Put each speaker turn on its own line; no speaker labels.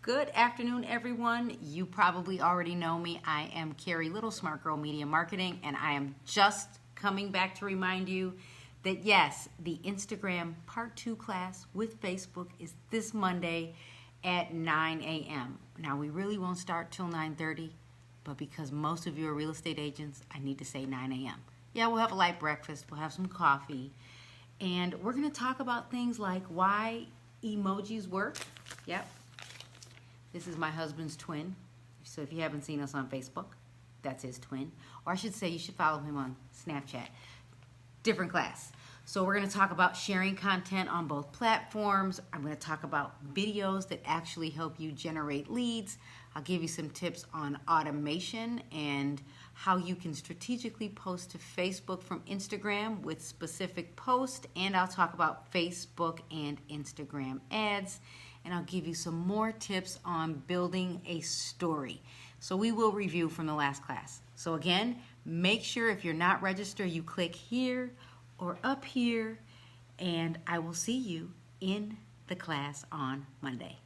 Good afternoon, everyone. You probably already know me. I am Carrie Little, Smart Girl Media Marketing, and I am just coming back to remind you that yes, the Instagram Part 2 class with Facebook is this Monday at 9 a.m. Now, we really won't start till 9:30, but because most of you are real estate agents, I need to say 9 a.m. Yeah, we'll have a light breakfast, we'll have some coffee, and we're going to talk about things like why emojis work. Yep. This is my husband's twin. So if you haven't seen us on Facebook, that's his twin. Or I should say you should follow him on Snapchat. Different class. So we're going to talk about sharing content on both platforms. I'm going to talk about videos that actually help you generate leads. I'll give you some tips on automation and how you can strategically post to Facebook from Instagram with specific posts. And I'll talk about Facebook and Instagram ads. And I'll give you some more tips on building a story. So we will review from the last class. So again, make sure if you're not registered, you click here or up here, and I will see you in the class on Monday.